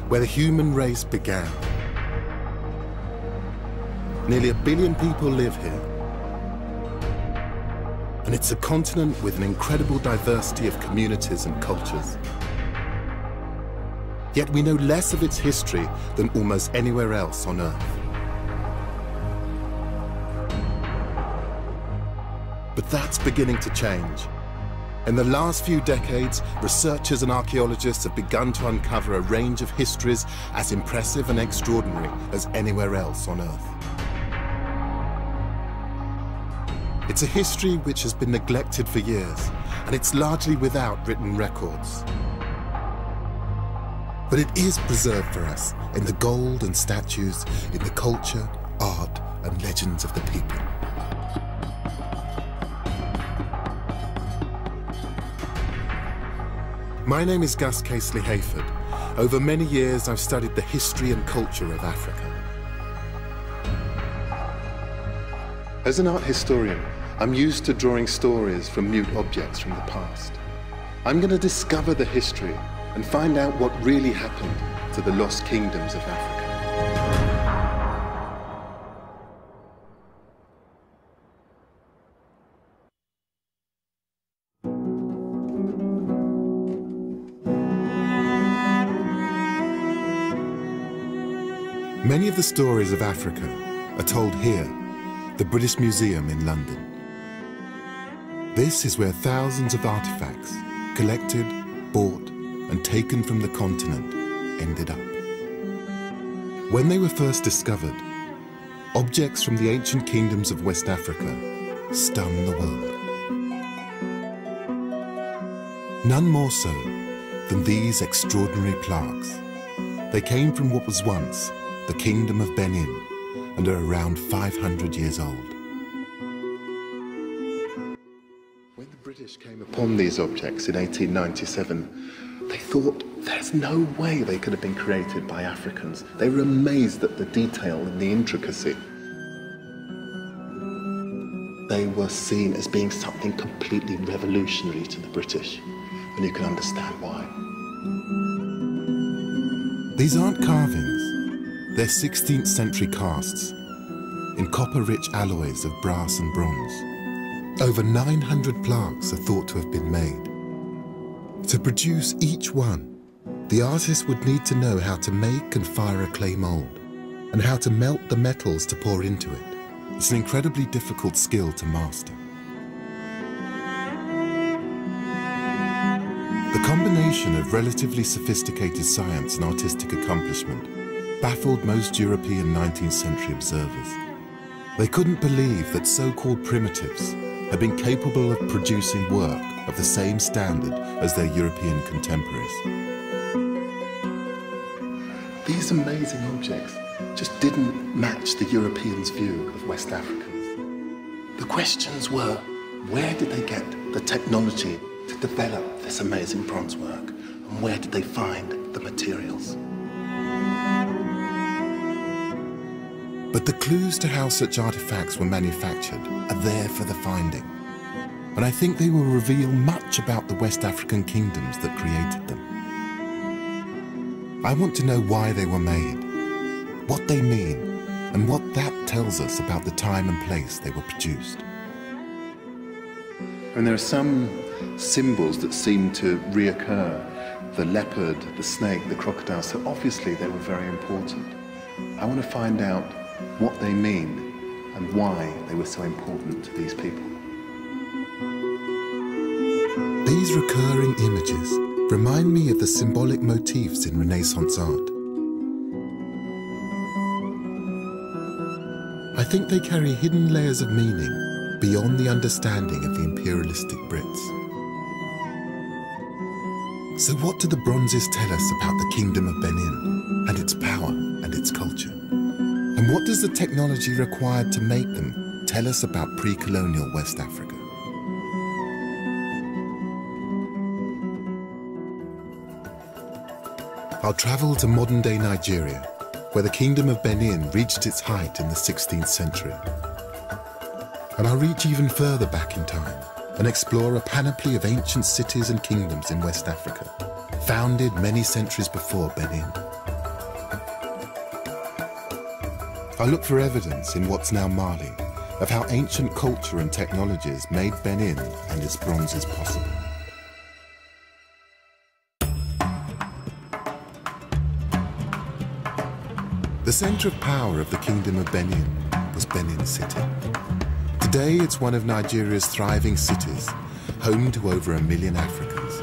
where the human race began. Nearly 1 billion people live here. And it's a continent with an incredible diversity of communities and cultures. Yet we know less of its history than almost anywhere else on Earth. But that's beginning to change. In the last few decades, researchers and archaeologists have begun to uncover a range of histories as impressive and extraordinary as anywhere else on Earth. It's a history which has been neglected for years, and it's largely without written records. But it is preserved for us in the gold and statues, in the culture, art, and legends of the people. My name is Casely-Hayford. Over many years, I've studied the history and culture of Africa. As an art historian, I'm used to drawing stories from mute objects from the past. I'm going to discover the history and find out what really happened to the lost kingdoms of Africa. Many of the stories of Africa are told here, the British Museum in London. This is where thousands of artifacts, collected, bought, and taken from the continent, ended up. When they were first discovered, objects from the ancient kingdoms of West Africa stunned the world. None more so than these extraordinary plaques. They came from what was once the Kingdom of Benin, and are around 500 years old. When the British came upon these objects in 1897, they thought there's no way they could have been created by Africans. They were amazed at the detail and the intricacy. They were seen as being something completely revolutionary to the British, and you can understand why. These aren't carvings. They're 16th century casts in copper-rich alloys of brass and bronze. Over 900 plaques are thought to have been made. To produce each one, the artist would need to know how to make and fire a clay mold, and how to melt the metals to pour into it. It's an incredibly difficult skill to master. The combination of relatively sophisticated science and artistic accomplishment baffled most European 19th century observers. They couldn't believe that so-called primitives had been capable of producing work of the same standard as their European contemporaries. These amazing objects just didn't match the Europeans' view of West Africans. The questions were, where did they get the technology to develop this amazing bronze work, and where did they find the materials? But the clues to how such artifacts were manufactured are there for the finding. And I think they will reveal much about the West African kingdoms that created them. I want to know why they were made, what they mean, and what that tells us about the time and place they were produced. And there are some symbols that seem to reoccur. The leopard, the snake, the crocodile, so obviously they were very important. I want to find out what they mean and why they were so important to these people. These recurring images remind me of the symbolic motifs in Renaissance art. I think they carry hidden layers of meaning beyond the understanding of the imperialistic Brits. So what do the bronzes tell us about the Kingdom of Benin and its power and its culture? And what does the technology required to make them tell us about pre-colonial West Africa? I'll travel to modern-day Nigeria, where the Kingdom of Benin reached its height in the 16th century. And I'll reach even further back in time and explore a panoply of ancient cities and kingdoms in West Africa, founded many centuries before Benin. look for evidence in what's now Mali of how ancient culture and technologies made Benin and its bronzes possible. The center of power of the Kingdom of Benin was Benin City. Today it's one of Nigeria's thriving cities, home to over 1 million Africans.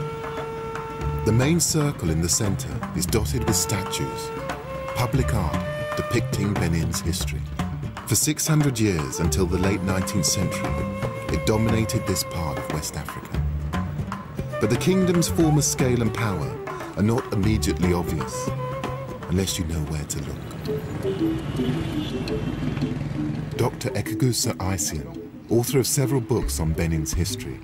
The main circle in the center is dotted with statues, public art depicting Benin's history. For 600 years, until the late 19th century, it dominated this part of West Africa. But the kingdom's former scale and power are not immediately obvious, unless you know where to look. Dr. Ekagusa Isian, author of several books on Benin's history,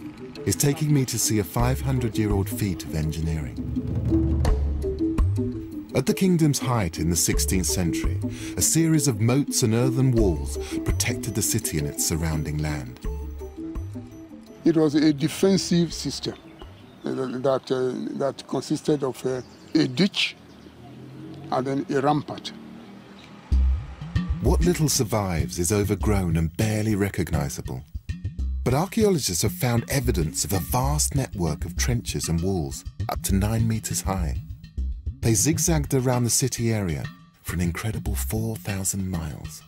is taking me to see a 500-year-old feat of engineering. At the kingdom's height in the 16th century, a series of moats and earthen walls protected the city and its surrounding land. It was a defensive system that consisted of a ditch and then a rampart. What little survives is overgrown and barely recognizable. But archaeologists have found evidence of a vast network of trenches and walls up to 9 meters high. They zigzagged around the city area for an incredible 4,000 miles.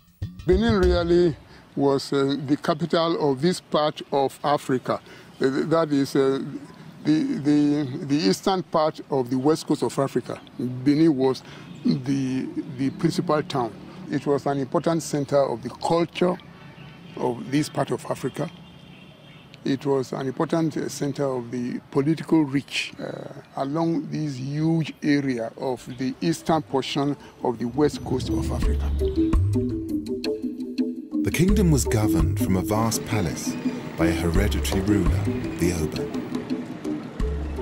Benin really was the capital of this part of Africa. That is the eastern part of the west coast of Africa. Benin was the principal town. It was an important center of the culture of this part of Africa. It was an important center of the political reach along this huge area of the eastern portion of the west coast of Africa. The kingdom was governed from a vast palace by a hereditary ruler, the Oba.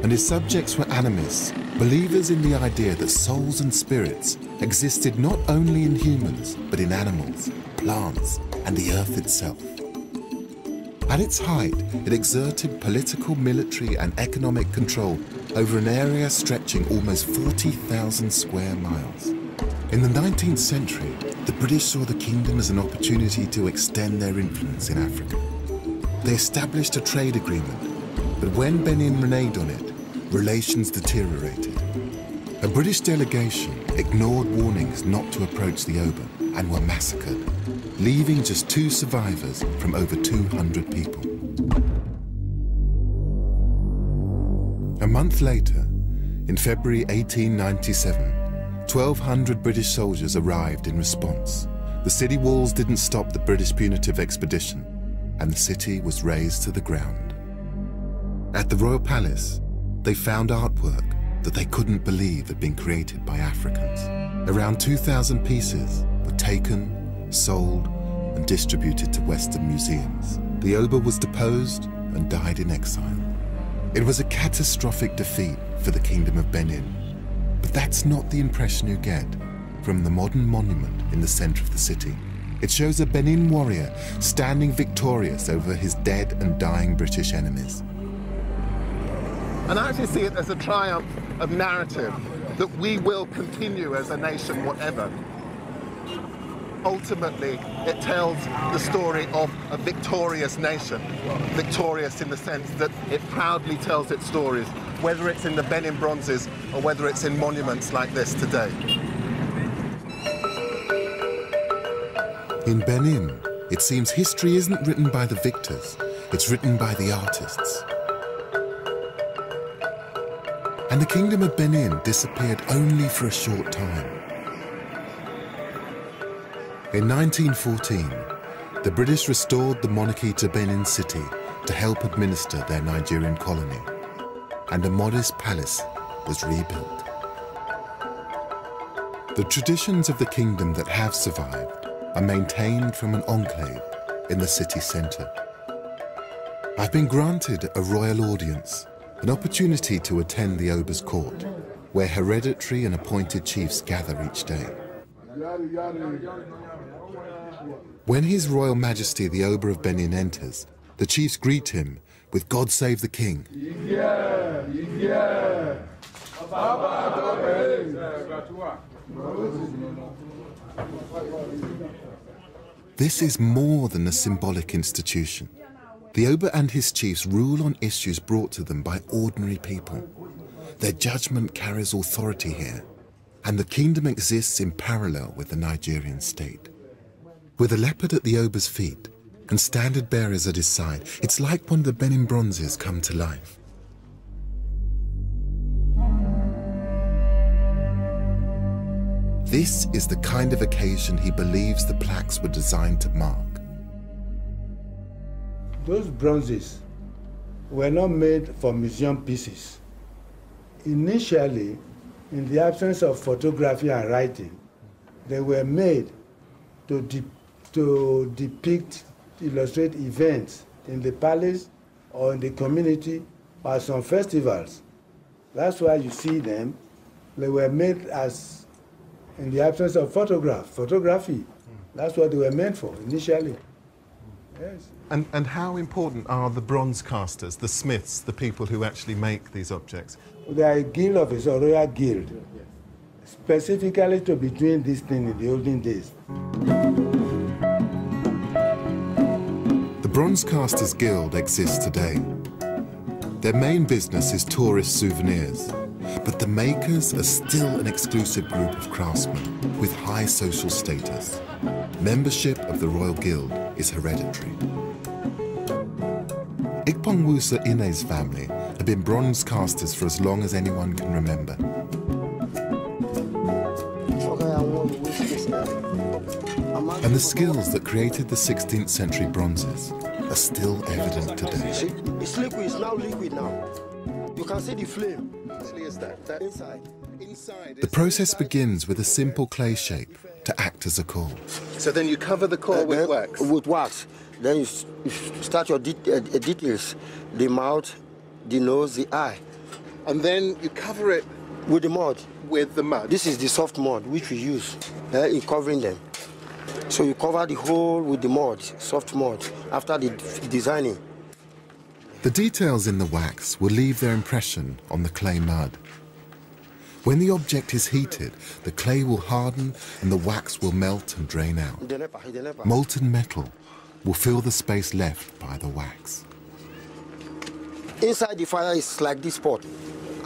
And his subjects were animists, believers in the idea that souls and spirits existed not only in humans, but in animals, plants, and the earth itself. At its height, it exerted political, military, and economic control over an area stretching almost 40,000 square miles. In the 19th century, the British saw the kingdom as an opportunity to extend their influence in Africa. They established a trade agreement, but when Benin reneged on it, relations deteriorated. A British delegation ignored warnings not to approach the Oba and were massacred, leaving just 2 survivors from over 200 people. A month later, in February 1897, 1,200 British soldiers arrived in response. The city walls didn't stop the British punitive expedition, and the city was razed to the ground. At the royal palace, they found artwork that they couldn't believe had been created by Africans. Around 2,000 pieces were taken, sold, and distributed to Western museums. The Oba was deposed and died in exile. It was a catastrophic defeat for the Kingdom of Benin, but that's not the impression you get from the modern monument in the center of the city. It shows a Benin warrior standing victorious over his dead and dying British enemies. And I actually see it as a triumph of narrative, that we will continue as a nation, whatever. Ultimately, it tells the story of a victorious nation, victorious in the sense that it proudly tells its stories, whether it's in the Benin bronzes or whether it's in monuments like this today. In Benin, it seems history isn't written by the victors, it's written by the artists. And the Kingdom of Benin disappeared only for a short time. In 1914, the British restored the monarchy to Benin City to help administer their Nigerian colony, and a modest palace was rebuilt. The traditions of the kingdom that have survived are maintained from an enclave in the city centre. I've been granted a royal audience, an opportunity to attend the Oba's court, where hereditary and appointed chiefs gather each day. When His Royal Majesty the Oba of Benin enters, the chiefs greet him with "God save the King." This is more than a symbolic institution. The Oba and his chiefs rule on issues brought to them by ordinary people. Their judgment carries authority here, and the kingdom exists in parallel with the Nigerian state. With a leopard at the Oba's feet and standard bearers at his side, it's like one of the Benin bronzes come to life. This is the kind of occasion he believes the plaques were designed to mark. Those bronzes were not made for museum pieces. Initially, in the absence of photography and writing, they were made to depict, illustrate events in the palace or in the community or some festivals. That's why you see them. They were made as in the absence of photography. That's what they were meant for initially. Yes. And how important are the bronze casters, the smiths, the people who actually make these objects? They are a guild of a royal guild, specifically to be doing this thing in the olden days. The Bronze Casters Guild exists today. Their main business is tourist souvenirs, but the makers are still an exclusive group of craftsmen with high social status. Membership of the Royal Guild is hereditary. Ikpongwusa Ine's family have been bronze casters for as long as anyone can remember. And the skills that created the 16th century bronzes are still evident today. It's liquid, it's now liquid now. You can see the flame. Is that inside? The process begins with a simple clay shape to act as a core. So then you cover the core with wax? With wax. Then you start your details, the mouth, the nose, the eye. And then you cover it with the mud. With the mud? This is the soft mud which we use in covering them. So you cover the whole with the mud, soft mud, after the designing. The details in the wax will leave their impression on the clay mud. When the object is heated, the clay will harden and the wax will melt and drain out. Molten metal will fill the space left by the wax. Inside the fire is like this pot,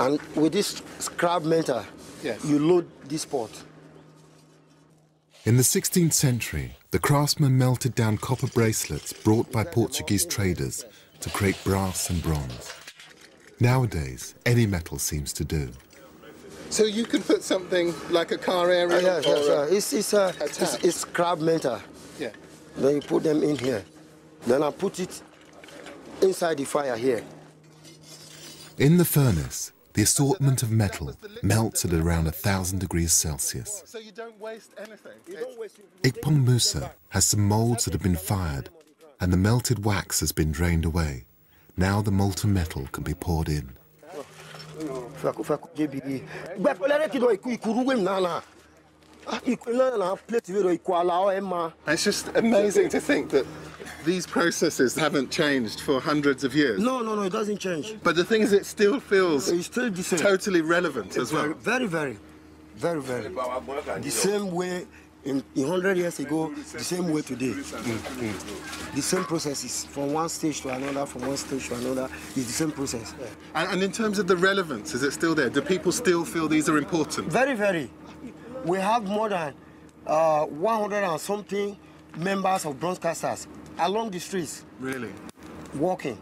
and with this scrap metal, yes, you load this pot. In the 16th century, the craftsmen melted down copper bracelets brought by Portuguese traders to create brass and bronze. Nowadays, any metal seems to do. So you can put something like a car aerial? Yes. It's scrap metal. Yeah. Then you put them in here. Then I put it inside the fire here. In the furnace, the assortment of metal melts at around 1,000 degrees Celsius. So you don't waste anything? Ikpongwusa has some molds that have been fired, and the melted wax has been drained away. Now the molten metal can be poured in. It's just amazing to think that these processes haven't changed for hundreds of years. No, it doesn't change. But the thing is, it still feels still the same. Totally relevant as well. Very. The same way in 100 years ago, the same way today. The same processes from one stage to another, from one stage to another, is the same process. And in terms of the relevance, is it still there? Do people still feel these are important? Very. We have more than 100 and something members of bronze casters along the streets. Really? Walking.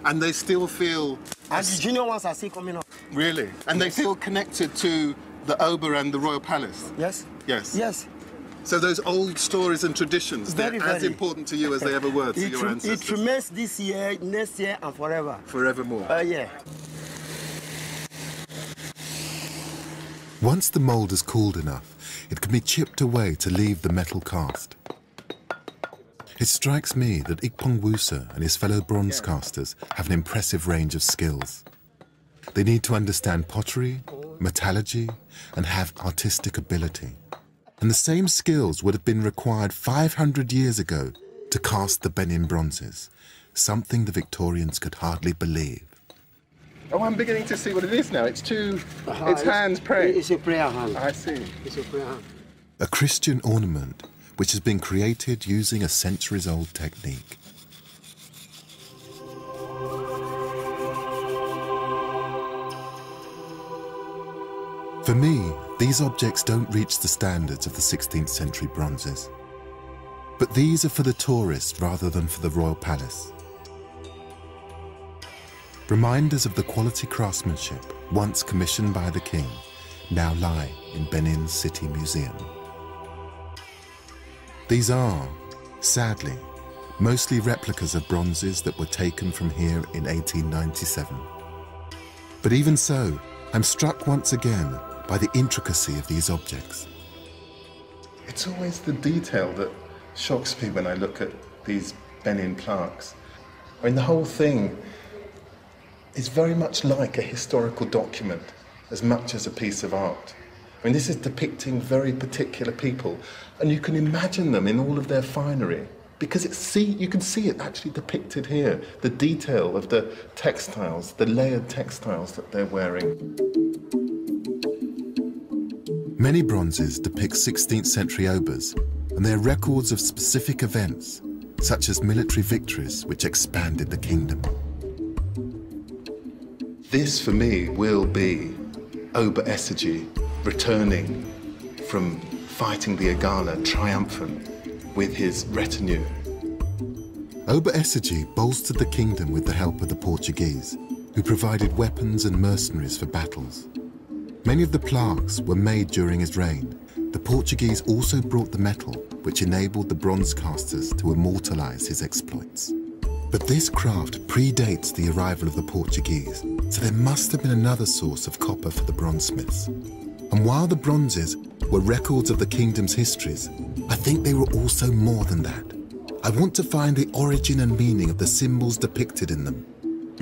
And they still feel... And the junior ones are still coming up. Really? And they feel connected to the Oba and the Royal Palace? Yes. Yes. So those old stories and traditions, they're as important to you as they ever were to your ancestors? It remains this year, next year, and forever. Forevermore? Yeah. Once the mold is cooled enough, it can be chipped away to leave the metal cast. It strikes me that Ikpongwusa and his fellow bronze casters have an impressive range of skills. They need to understand pottery, metallurgy, and have artistic ability. And the same skills would have been required 500 years ago to cast the Benin bronzes, something the Victorians could hardly believe. Oh, I'm beginning to see what it is now. It's hands praying. It's a prayer hand. I see. It's a prayer hand. A Christian ornament which has been created using a centuries-old technique. For me, these objects don't reach the standards of the 16th century bronzes. But these are for the tourist rather than for the royal palace. Reminders of the quality craftsmanship once commissioned by the king now lie in Benin's City Museum. These are, sadly, mostly replicas of bronzes that were taken from here in 1897. But even so, I'm struck once again by the intricacy of these objects. It's always the detail that shocks me when I look at these Benin plaques. I mean, the whole thing is very much like a historical document as much as a piece of art. I mean, this is depicting very particular people, and you can imagine them in all of their finery because you can see it actually depicted here, the detail of the textiles, the layered textiles that they're wearing. Many bronzes depict 16th century obas, and they are records of specific events, such as military victories which expanded the kingdom. This, for me, will be Oba Essegy returning from fighting the Agala triumphant with his retinue. Oba Essegy bolstered the kingdom with the help of the Portuguese, who provided weapons and mercenaries for battles. Many of the plaques were made during his reign. The Portuguese also brought the metal, which enabled the bronze casters to immortalize his exploits. But this craft predates the arrival of the Portuguese, so there must have been another source of copper for the bronzesmiths. And while the bronzes were records of the kingdom's histories, I think they were also more than that. I want to find the origin and meaning of the symbols depicted in them,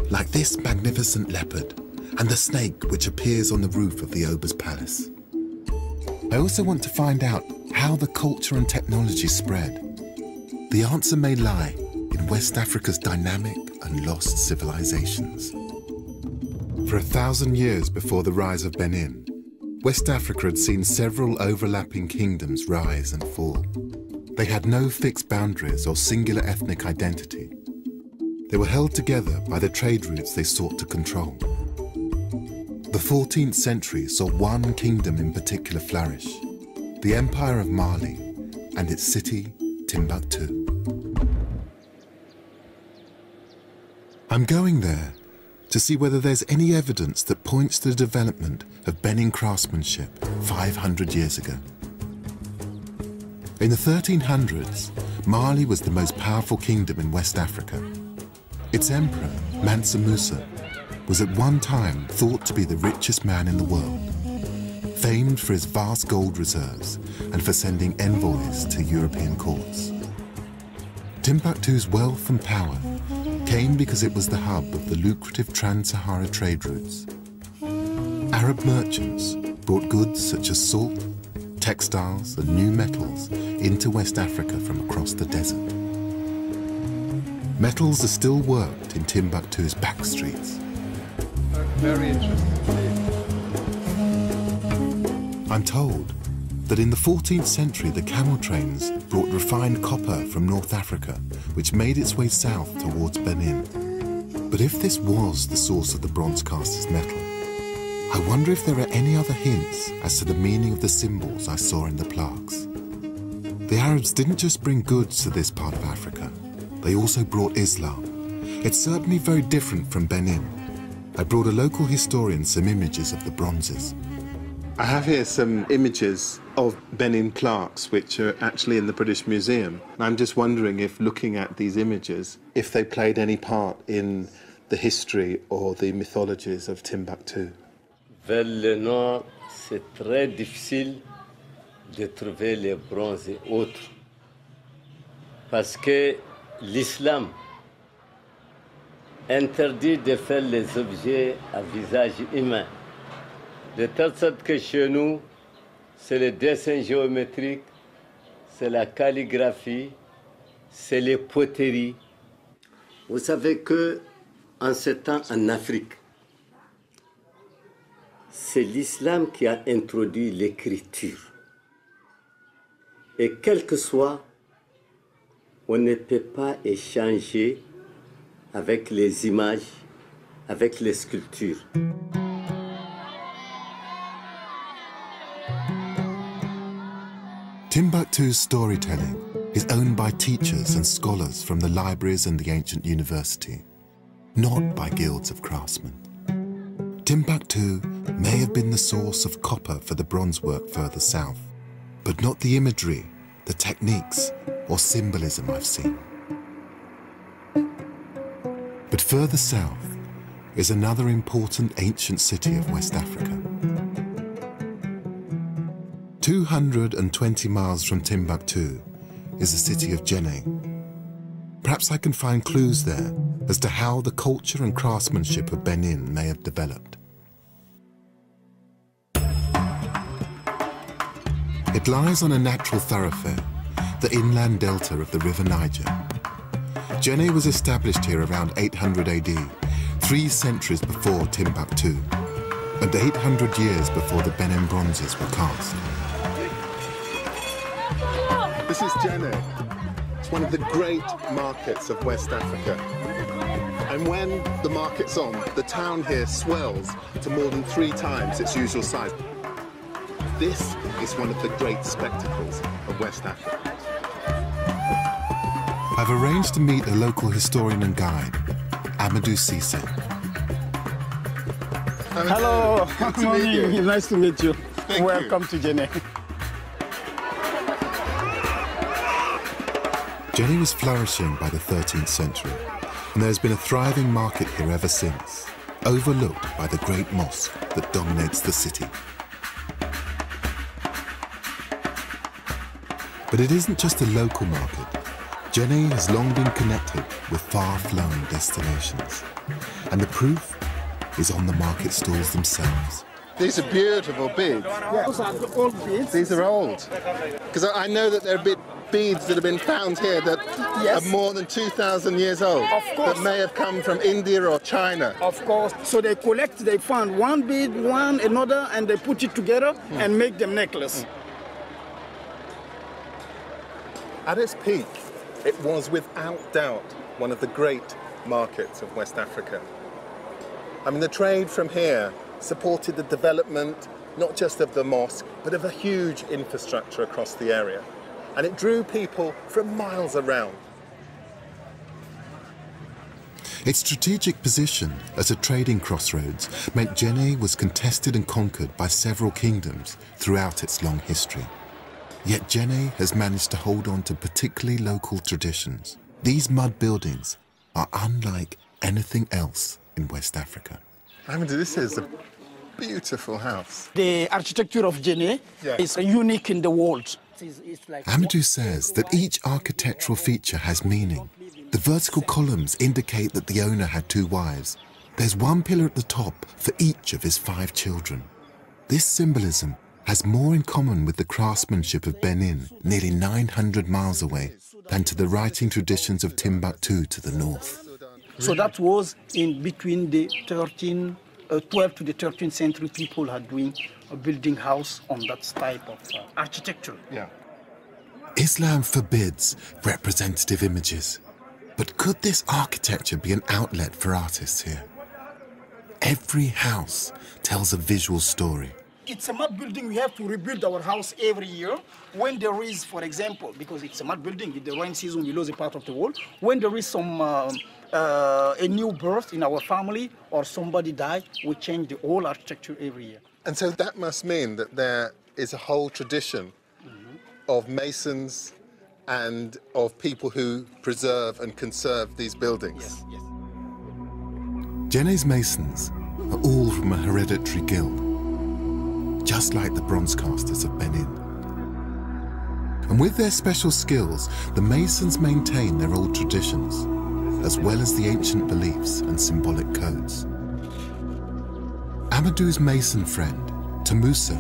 like this magnificent leopard and the snake which appears on the roof of the Oba's palace. I also want to find out how the culture and technology spread. The answer may lie in West Africa's dynamic and lost civilizations. For 1,000 years before the rise of Benin, West Africa had seen several overlapping kingdoms rise and fall. They had no fixed boundaries or singular ethnic identity. They were held together by the trade routes they sought to control. The 14th century saw one kingdom in particular flourish, the Empire of Mali and its city, Timbuktu. I'm going there to see whether there's any evidence that points to the development of Benin craftsmanship 500 years ago. In the 1300s, Mali was the most powerful kingdom in West Africa. Its emperor, Mansa Musa, was at one time thought to be the richest man in the world, famed for his vast gold reserves and for sending envoys to European courts. Timbuktu's wealth and power came because it was the hub of the lucrative trans-Sahara trade routes. Arab merchants brought goods such as salt, textiles and new metals into West Africa from across the desert. Metals are still worked in Timbuktu's back streets. Very interesting. I'm told that in the 14th century the camel trains brought refined copper from North Africa, which made its way south towards Benin. But if this was the source of the bronze caster's metal, I wonder if there are any other hints as to the meaning of the symbols I saw in the plaques. The Arabs didn't just bring goods to this part of Africa, they also brought Islam. It's certainly very different from Benin. I brought a local historian some images of the bronzes. I have here some images of Benin plaques which are actually in the British Museum. And I'm just wondering if, looking at these images, if they played any part in the history or the mythologies of Timbuktu. Vers le nord, c'est très difficile de trouver les bronzes et autres. Parce que l'islam interdit de faire les objets à visage humain. De telle sorte que chez nous, c'est le dessin géométrique, c'est la calligraphie, c'est les poteries. Vous savez que en ce temps en Afrique, c'est l'islam qui a introduit l'écriture. Et quel que soit, on ne peut pas échanger avec les images, avec les sculptures. Timbuktu's storytelling is owned by teachers and scholars from the libraries and the ancient university, not by guilds of craftsmen. Timbuktu may have been the source of copper for the bronze work further south, but not the imagery, the techniques, or symbolism I've seen. But further south is another important ancient city of West Africa. 220 miles from Timbuktu is the city of Djenné. Perhaps I can find clues there as to how the culture and craftsmanship of Benin may have developed. It lies on a natural thoroughfare, the inland delta of the River Niger. Djenné was established here around 800 AD, 3 centuries before Timbuktu, and 800 years before the Benin bronzes were cast. This is Djenné. It's one of the great markets of West Africa. And when the market's on, the town here swells to more than 3 times its usual size. This is one of the great spectacles of West Africa. I've arranged to meet a local historian and guide, Amadou Cissé. Hello, good to meet you. Nice to meet you. Thank Welcome to Djenné. Djenné was flourishing by the 13th century, and there's been a thriving market here ever since, overlooked by the great mosque that dominates the city. But it isn't just a local market. Djenné has long been connected with far-flung destinations, and the proof is on the market stalls themselves. These are beautiful beads. Yeah, those are the old beads. These are old. Because I know that there are beads that have been found here that Yes. are more than 2,000 years old. Of course. That may have come from India or China. Of course. So they collect, they found one bead, one, another, and they put it together and make them necklace. At its peak, it was without doubt one of the great markets of West Africa. I mean, the trade from here supported the development not just of the mosque, but of a huge infrastructure across the area. And it drew people from miles around. Its strategic position as a trading crossroads meant Djenné was contested and conquered by several kingdoms throughout its long history. Yet Djenné has managed to hold on to particularly local traditions. These mud buildings are unlike anything else in West Africa. I mean, this is a beautiful house. The architecture of Djenné is unique in the world. It's like Amadou says that each architectural feature has meaning. The vertical columns indicate that the owner had 2 wives. There's one pillar at the top for each of his 5 children. This symbolism has more in common with the craftsmanship of Benin, nearly 900 miles away, than to the writing traditions of Timbuktu to the north. So that was in between the 12th to the 13th century. People are doing a building house on that type of architecture. Yeah. Islam forbids representative images, but could this architecture be an outlet for artists here? Every house tells a visual story. It's a mud building. We have to rebuild our house every year. When there is, for example, because it's a mud building, in the rain season we lose a part of the wall. When there is some a new birth in our family or somebody died, we change the whole architecture every year. And so that must mean that there is a whole tradition of masons and of people who preserve and conserve these buildings. Yes, yes. Djenné's masons are all from a hereditary guild, just like the bronze casters of Benin. And with their special skills, the masons maintain their old traditions, as well as the ancient beliefs and symbolic codes. Amadou's mason friend, Tamusa,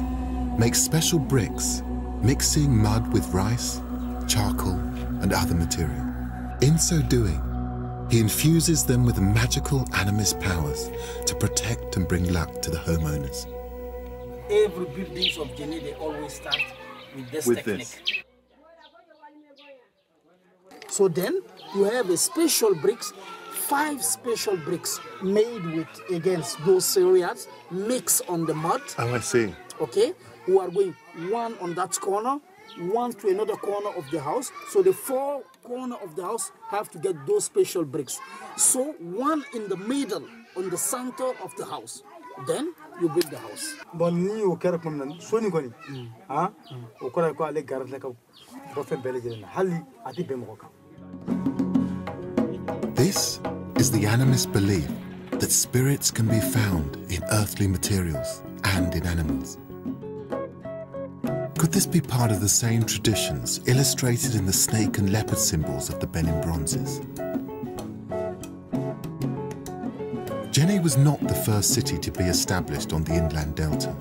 makes special bricks, mixing mud with rice, charcoal, and other material. In so doing, he infuses them with magical animist powers to protect and bring luck to the homeowners. Every buildings of Djenné, they always start with this technique. So then you have a special bricks, 5 special bricks made with, against those cereals, mixed on the mud. Oh, I see. Okay, who are going one on that corner, one to another corner of the house. So the 4 corners of the house have to get those special bricks. So one in the middle, on the center of the house. Then you build the house. This is the animist belief that spirits can be found in earthly materials and in animals. Could this be part of the same traditions illustrated in the snake and leopard symbols of the Benin bronzes? Djenné was not the first city to be established on the inland delta.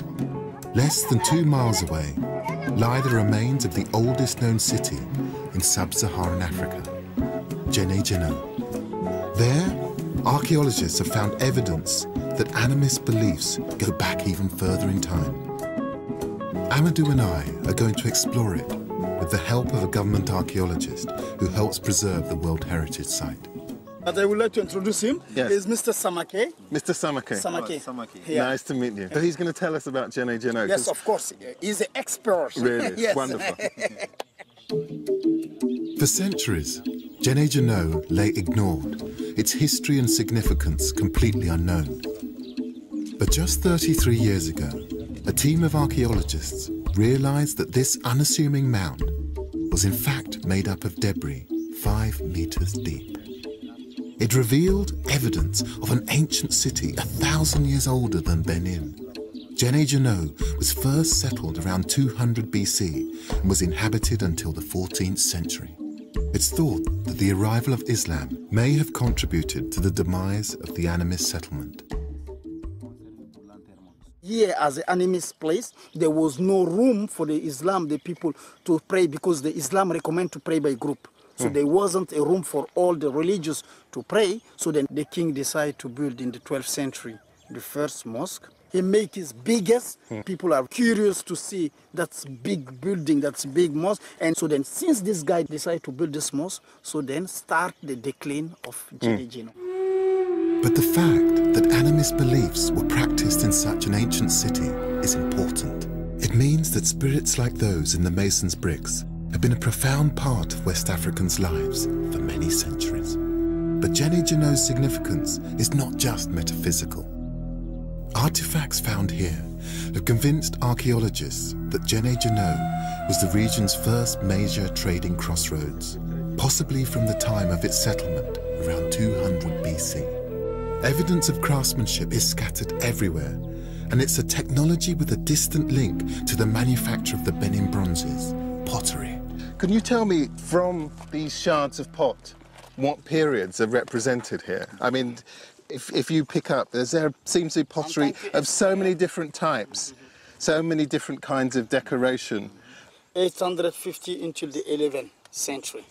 Less than 2 miles away lie the remains of the oldest known city in sub-Saharan Africa, Djenné. There, archaeologists have found evidence that animist beliefs go back even further in time. Amadou and I are going to explore it with the help of a government archaeologist who helps preserve the World Heritage Site. But I would like to introduce him. Yes. He's Mr. Samake. Mr. Samake. Samake. Yeah. Nice to meet you. So he's going to tell us about Djenné. Yes, of course. He's an expert. Really? Yes. Wonderful. For centuries, Djenné lay ignored, its history and significance completely unknown. But just 33 years ago, a team of archaeologists realized that this unassuming mound was in fact made up of debris 5 meters deep. It revealed evidence of an ancient city 1,000 years older than Benin. Djenné was first settled around 200 BC and was inhabited until the 14th century. It's thought that the arrival of Islam may have contributed to the demise of the animist settlement. Here, as an animist place, there was no room for the people to pray, because the Islam recommend to pray by group. So there wasn't a room for all the religious to pray. So then the king decided to build in the 12th century the first mosque. He made his biggest. People are curious to see that's big building, that's big mosque. And so then since this guy decided to build this mosque, so then start the decline of Djenné. But the fact that animist beliefs were practiced in such an ancient city is important. It means that spirits like those in the mason's bricks have been a profound part of West Africans' lives for many centuries. But Djenné's significance is not just metaphysical. Artifacts found here have convinced archaeologists that Djenné was the region's first major trading crossroads, possibly from the time of its settlement around 200 BC. Evidence of craftsmanship is scattered everywhere, and it's a technology with a distant link to the manufacture of the Benin bronzes, pottery. Can you tell me, from these shards of pot, what periods are represented here? I mean, if you pick up, there seems to be pottery of so many different types, so many different kinds of decoration. 850 until the 11th century.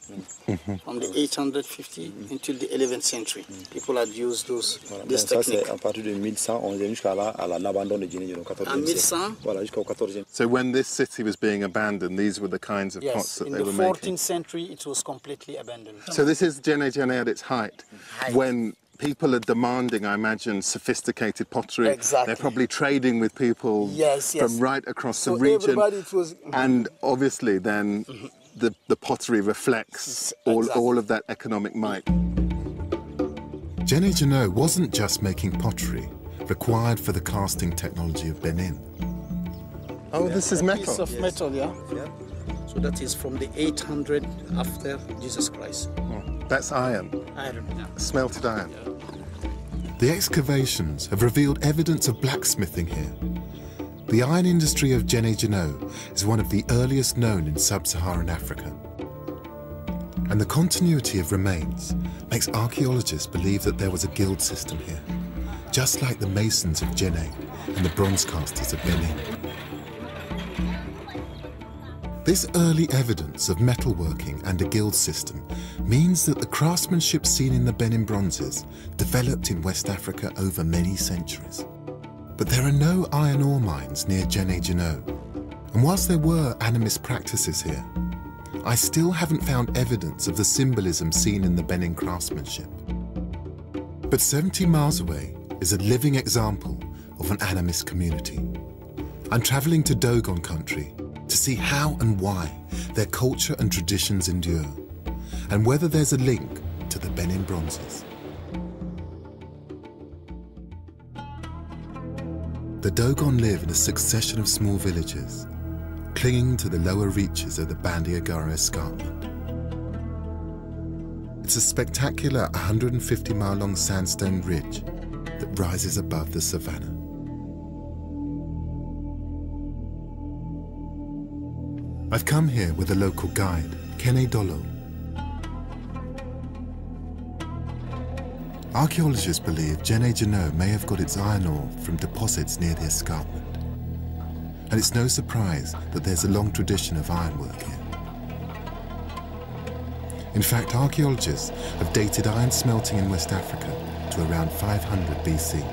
From the 850 until the 11th century, people had used this technique. À partir de 1100, on est jusqu'à l'abandon de Djenné au 14e siècle. Voilà, jusqu'au 14e. So when this city was being abandoned, these were the kinds of pots that they were making? Yes, in the 14th century, it was completely abandoned. So this is Djenné at its height, when people are demanding, I imagine, sophisticated pottery. Exactly. They're probably trading with people from right across the region. And obviously then the pottery reflects all of that economic might. Djenné wasn't just making pottery required for the casting technology of Benin. Oh, this is metal. Piece of metal, yeah. So that is from the 800 after Jesus Christ. That's iron. Iron, yeah. Smelted iron. The excavations have revealed evidence of blacksmithing here. The iron industry of Djenné is one of the earliest known in sub-Saharan Africa. And the continuity of remains makes archaeologists believe that there was a guild system here, just like the masons of Djenné and the bronze casters of Benin. This early evidence of metalworking and a guild system means that the craftsmanship seen in the Benin bronzes developed in West Africa over many centuries. But there are no iron ore mines near Djenné, and whilst there were animist practices here, I still haven't found evidence of the symbolism seen in the Benin craftsmanship. But 70 miles away is a living example of an animist community. I'm traveling to Dogon country to see how and why their culture and traditions endure, and whether there's a link to the Benin bronzes. The Dogon live in a succession of small villages, clinging to the lower reaches of the Bandiagara escarpment. It's a spectacular 150-mile-long sandstone ridge that rises above the savannah. I've come here with a local guide, Kene Dolo. Archaeologists believe Jene Jano may have got its iron ore from deposits near the escarpment. And it's no surprise that there's a long tradition of ironwork here. In fact, archaeologists have dated iron smelting in West Africa to around 500 BC.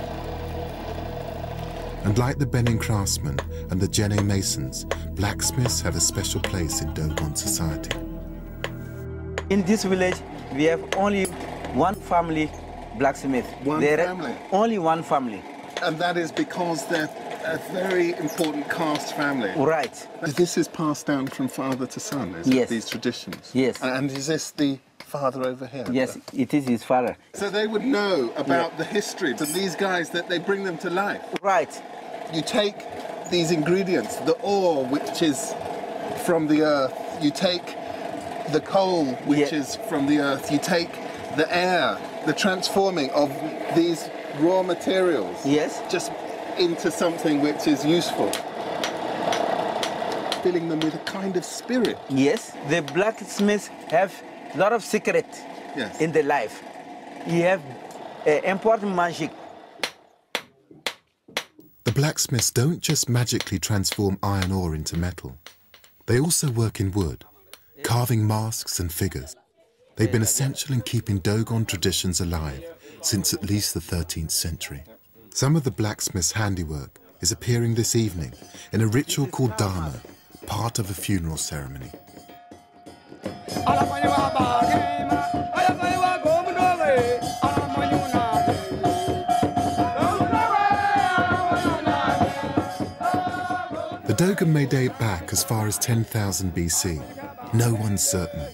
And like the Benin craftsmen and the Jene masons, blacksmiths have a special place in Dogon society. In this village, we have only one family blacksmith. One family? Only one family. And that is because they're a very important caste family. Right. This is passed down from father to son, is Yes. it, these traditions? Yes. And is this the father over here? Yes, it is his father. So they would know about the history of these guys, that they bring them to life. Right. You take these ingredients, the ore, which is from the earth, you take the coal, which is from the earth, you take the air, the transforming of these raw materials. Yes. Just into something which is useful. Filling them with a kind of spirit. Yes. The blacksmiths have a lot of secret in their life. You have important magic. The blacksmiths don't just magically transform iron ore into metal. They also work in wood, carving masks and figures. They've been essential in keeping Dogon traditions alive since at least the 13th century. Some of the blacksmith's handiwork is appearing this evening in a ritual called Dharma, part of a funeral ceremony. The Dogon may date back as far as 10,000 BC. No one's certain.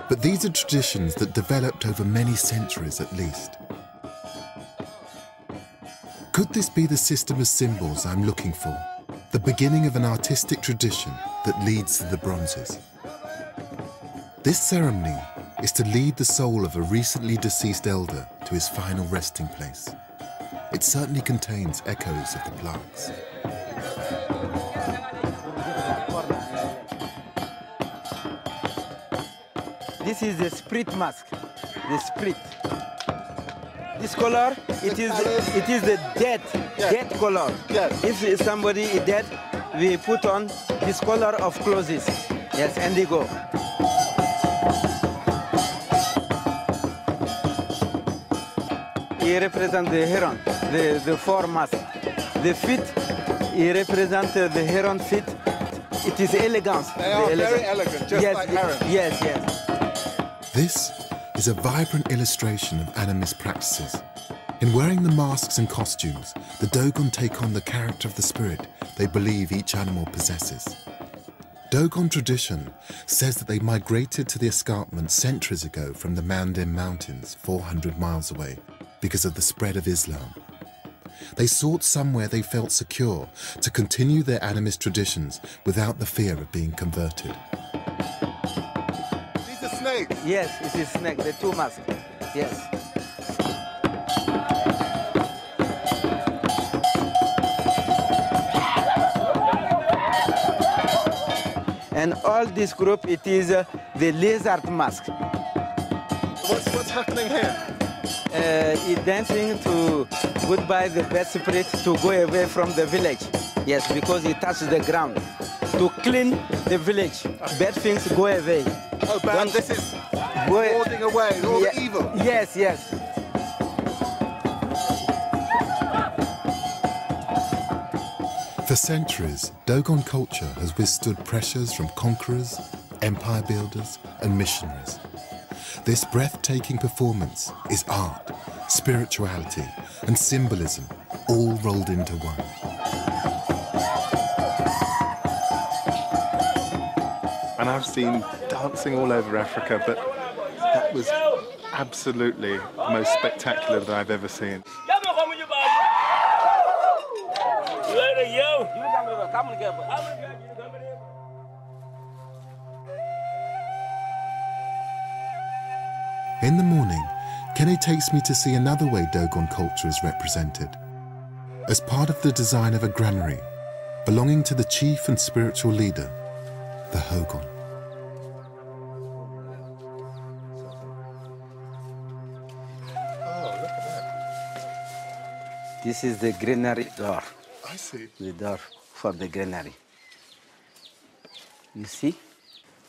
But these are traditions that developed over many centuries at least. Could this be the system of symbols I'm looking for? The beginning of an artistic tradition that leads to the bronzes? This ceremony is to lead the soul of a recently deceased elder to his final resting place. It certainly contains echoes of the plaques. This is the spirit mask, the spirit. This color, it is the dead color. Yes. If somebody is dead, we put on this color of clothes. Yes, and they go. He represents the heron, the four masks. The feet, he represents the heron feet. It is elegance. They are very elegant, just like herons. Yes, yes. This is a vibrant illustration of animist practices. In wearing the masks and costumes, the Dogon take on the character of the spirit they believe each animal possesses. Dogon tradition says that they migrated to the escarpment centuries ago from the Mandim Mountains, 400 miles away, because of the spread of Islam. They sought somewhere they felt secure to continue their animist traditions without the fear of being converted. These are snakes? Yes, it is snake, the two masks. Yes. And all this group, it is the lizard mask. What's happening here? He's dancing to goodbye the bad spirit to go away from the village. Yes, because he touched the ground. To clean the village, bad things go away. Oh, bad, this is warding away all the evil. Yes, yes. For centuries, Dogon culture has withstood pressures from conquerors, empire builders and missionaries. This breathtaking performance is art, spirituality and symbolism all rolled into one. And I've seen dancing all over Africa, but that was absolutely the most spectacular that I've ever seen. In the morning, Kenny takes me to see another way Dogon culture is represented. As part of the design of a granary belonging to the chief and spiritual leader, the Hogon. Oh, look at that. This is the granary door. I see. The door for the granary. You see?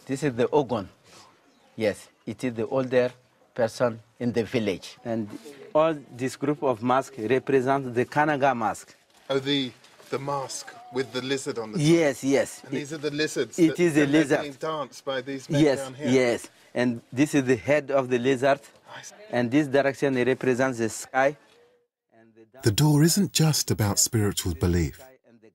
This is the Ogon. Yes, it is the older person in the village. And all this group of masks represent the Kanaga mask. Oh, the mask with the lizard on the top. Yes, yes. And these are the lizards. It is a lizard. Being danced by these men Yes, down here. yes. And this is the head of the lizard. And this direction represents the sky. The door isn't just about spiritual belief.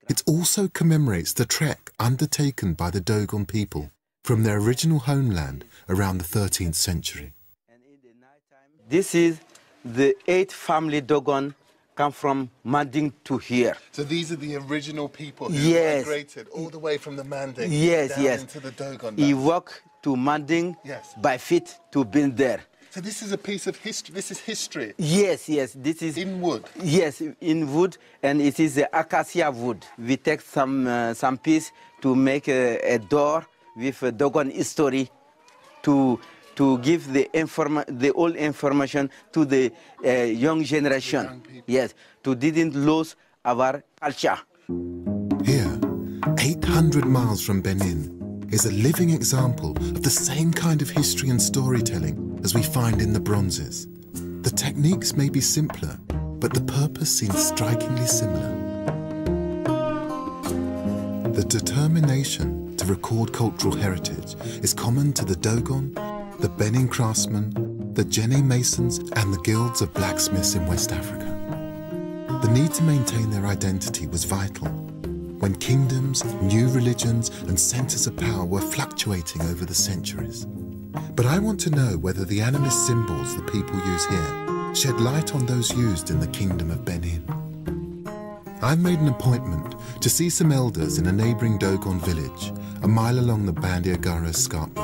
It also commemorates the trek undertaken by the Dogon people from their original homeland around the 13th century. This is the 8th family Dogon come from Manding to here. So these are the original people who Yes. migrated all the way from the Manding Yes, down yes. into the Dogon. He lands. walked to Manding Yes. by feet to be there. So this is a piece of history. This is history. Yes, yes. This is In wood. Yes, in wood, and it is the acacia wood. We take some piece to make a door with a Dogon history to give the old information to the young generation. Yes, to didn't lose our culture. Here, 800 miles from Benin, is a living example of the same kind of history and storytelling as we find in the bronzes. The techniques may be simpler, but the purpose seems strikingly similar. The determination to record cultural heritage is common to the Dogon, the Benin craftsmen, the Jene masons, and the guilds of blacksmiths in West Africa. The need to maintain their identity was vital when kingdoms, new religions, and centers of power were fluctuating over the centuries. But I want to know whether the animist symbols the people use here shed light on those used in the Kingdom of Benin. I've made an appointment to see some elders in a neighboring Dogon village, a mile along the Bandiagara escarpment.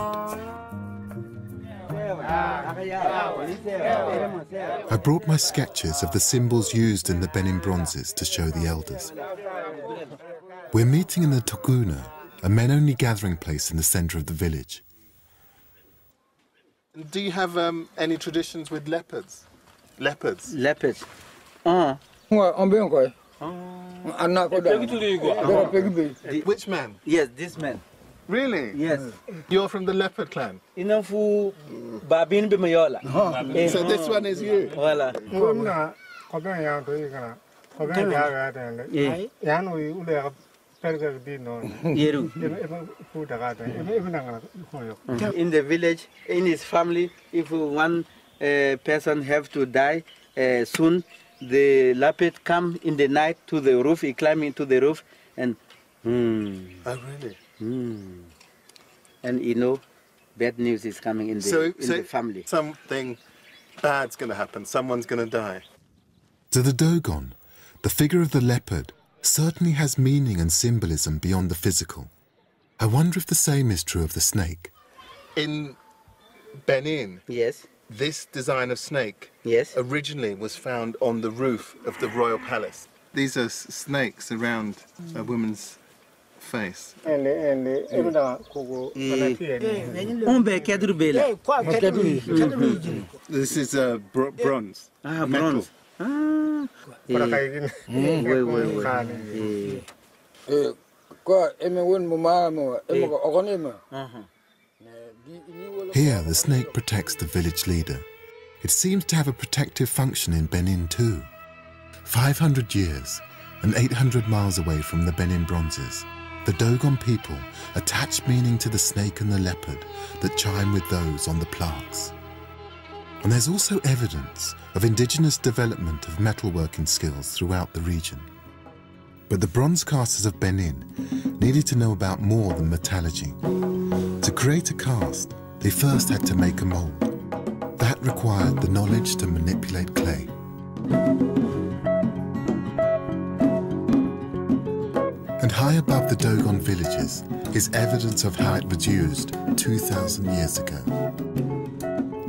I brought my sketches of the symbols used in the Benin bronzes to show the elders. We're meeting in the Toguna, a men-only gathering place in the center of the village. Do you have any traditions with leopards? Leopards? Leopards. Which man? Yes, this man. Really? Yes. You're from the leopard clan? Inafu babin bimayola. So this one is you? Voilà. In the village, in his family, if one person have to die soon, the leopard come in the night to the roof, he climb into the roof and Oh, really? And you know, bad news is coming in the family. Something bad's going to happen. Someone's going to die. To the Dogon, the figure of the leopard certainly has meaning and symbolism beyond the physical. I wonder if the same is true of the snake. In Benin, Yes. this design of snake Yes. originally was found on the roof of the royal palace. These are snakes around a woman's face. This is bronze. Ah, metal. bronze. Ah. Here, the snake protects the village leader. It seems to have a protective function in Benin too. 500 years and 800 miles away from the Benin bronzes, the Dogon people attach meaning to the snake and the leopard that chime with those on the plaques. And there's also evidence of indigenous development of metalworking skills throughout the region. But the bronze casters of Benin needed to know about more than metallurgy. To create a cast, they first had to make a mold. That required the knowledge to manipulate clay. And high above the Dogon villages is evidence of how it was used 2,000 years ago.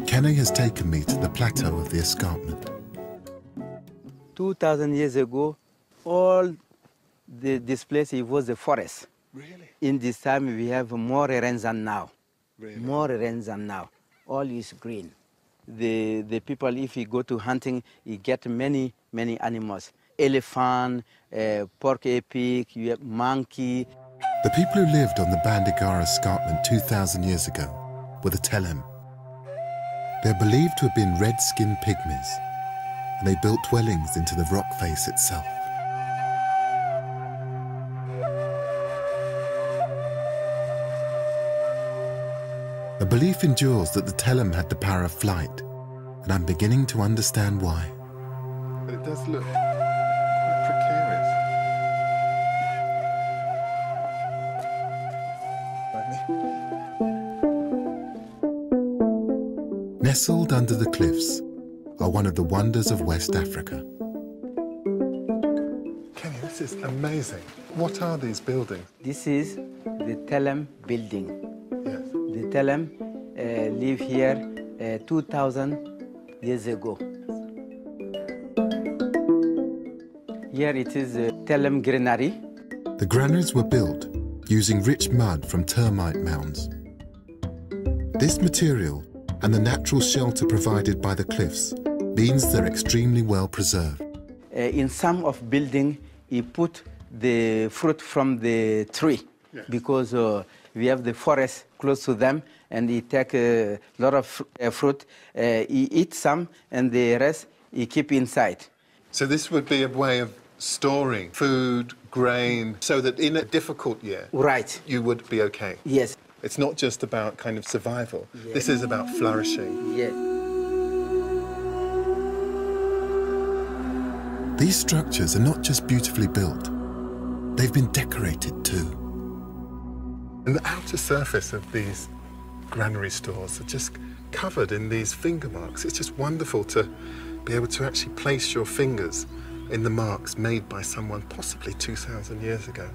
Kene has taken me to the plateau of the escarpment. 2,000 years ago, all this place, it was a forest. Really? In this time, we have more rain than now. Really? More rain than now. All is green. The people, if you go to hunting, you get many animals. Elephant, pork epic, you have monkey. The people who lived on the Bandigara escarpment 2,000 years ago were the Telem. They're believed to have been red-skinned pygmies, and they built dwellings into the rock face itself. A belief endures that the Telem had the power of flight, and I'm beginning to understand why. But it does look quite precarious. Nestled under the cliffs are one of the wonders of West Africa. Kenny, this is amazing. What are these buildings? This is the Telem building. Yes. The Telem live here 2,000 years ago. Here it is the Telem granary. The granaries were built using rich mud from termite mounds. This material and the natural shelter provided by the cliffs means they're extremely well preserved. In some of building, you put the fruit from the tree. Yes. Because we have the forest close to them, and you take a lot of fruit, you eat some, and the rest you keep inside. So this would be a way of storing food, grain, so that in a difficult year, right, you would be okay. Yes. It's not just about kind of survival. Yes. This is about flourishing. Yes. These structures are not just beautifully built, they've been decorated too. And the outer surface of these granary stores are just covered in these finger marks. It's just wonderful to be able to actually place your fingers in the marks made by someone possibly 2,000 years ago.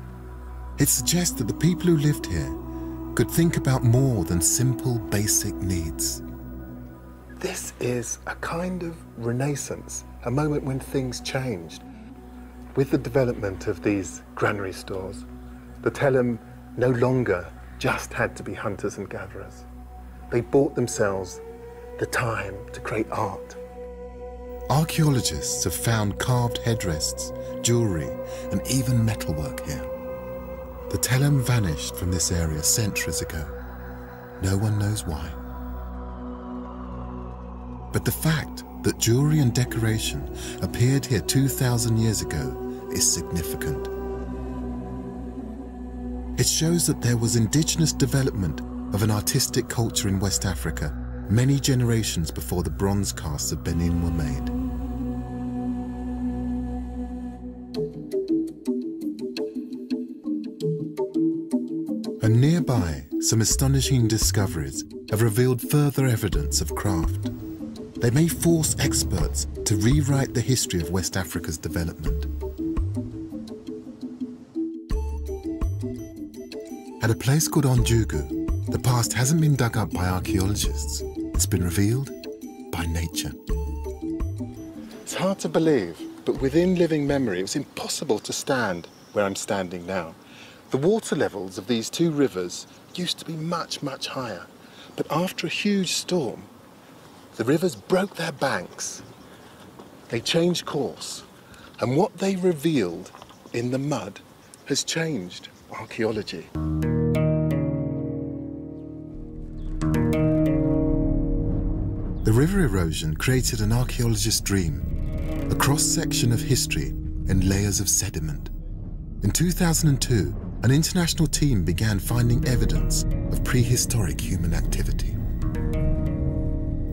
It suggests that the people who lived here could think about more than simple, basic needs. This is a kind of renaissance, a moment when things changed. With the development of these granary stores, the Telem no longer just had to be hunters and gatherers. They bought themselves the time to create art. Archaeologists have found carved headrests, jewellery, and even metalwork here. The Telem vanished from this area centuries ago. No one knows why. But the fact that jewellery and decoration appeared here 2,000 years ago is significant. It shows that there was indigenous development of an artistic culture in West Africa many generations before the bronze casts of Benin were made. And nearby, some astonishing discoveries have revealed further evidence of craft. They may force experts to rewrite the history of West Africa's development. At a place called Onjugu, the past hasn't been dug up by archaeologists. It's been revealed by nature. It's hard to believe, but within living memory, it was impossible to stand where I'm standing now. The water levels of these two rivers used to be much, much higher. But after a huge storm, the rivers broke their banks. They changed course. And what they revealed in the mud has changed archaeology. The river erosion created an archaeologist's dream, a cross-section of history in layers of sediment. In 2002, an international team began finding evidence of prehistoric human activity.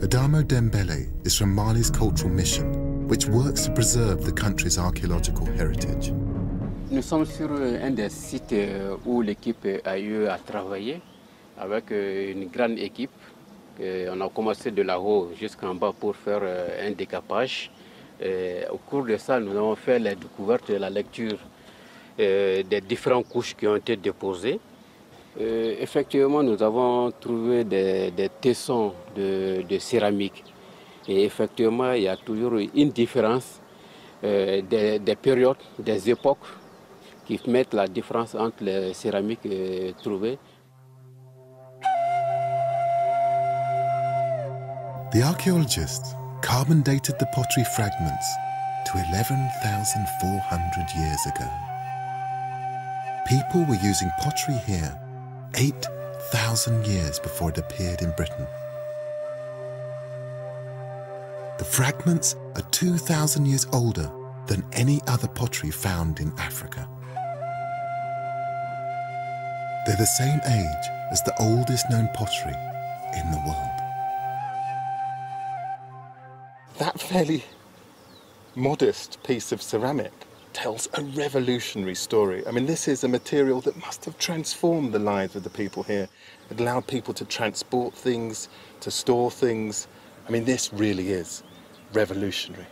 Adamo Dembele is from Mali's cultural mission, which works to preserve the country's archaeological heritage. Nous sommes sur un des sites où l'équipe a eu à travailler avec une grande équipe. On a commencé de là-haut jusqu'en bas pour faire un décapage. Au cours de ça, nous avons fait la découverte et la lecture des différentes couches qui ont été déposées. Effectivement, nous avons trouvé des tessons de céramique. Et effectivement, il y a toujours une différence des périodes, des époques qui mettent la différence entre les céramiques trouvées. The archaeologists carbon dated the pottery fragments to 11,400 years ago. People were using pottery here 8,000 years before it appeared in Britain. The fragments are 2,000 years older than any other pottery found in Africa. They're the same age as the oldest known pottery in the world. That fairly modest piece of ceramic tells a revolutionary story. I mean, this is a material that must have transformed the lives of the people here. It allowed people to transport things, to store things. I mean, this really is revolutionary.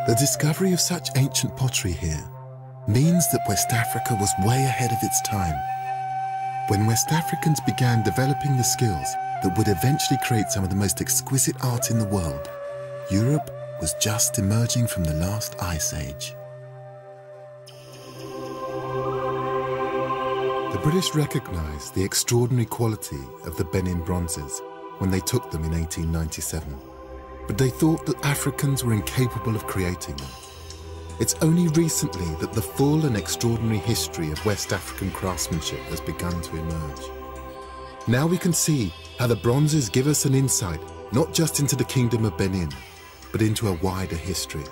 The discovery of such ancient pottery here means that West Africa was way ahead of its time. When West Africans began developing the skills that would eventually create some of the most exquisite art in the world, Europe was just emerging from the last ice age. The British recognized the extraordinary quality of the Benin bronzes when they took them in 1897, but they thought that Africans were incapable of creating them. It's only recently that the full and extraordinary history of West African craftsmanship has begun to emerge. Now we can see how the bronzes give us an insight not just into the Kingdom of Benin, but into a wider history.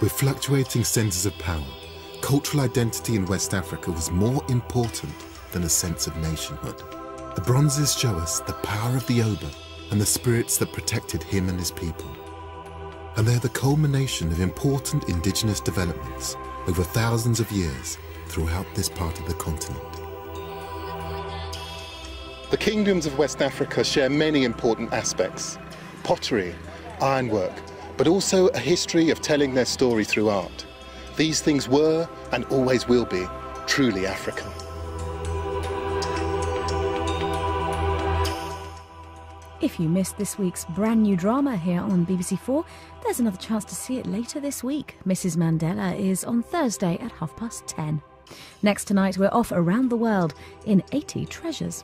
With fluctuating centres of power, cultural identity in West Africa was more important than a sense of nationhood. The bronzes show us the power of the Oba and the spirits that protected him and his people. And they're the culmination of important indigenous developments over thousands of years throughout this part of the continent. The kingdoms of West Africa share many important aspects: pottery, ironwork, but also a history of telling their story through art. These things were, and always will be, truly African. If you missed this week's brand new drama here on BBC4, there's another chance to see it later this week. Mrs. Mandela is on Thursday at 10:30. Next tonight, we're off around the world in 80 treasures.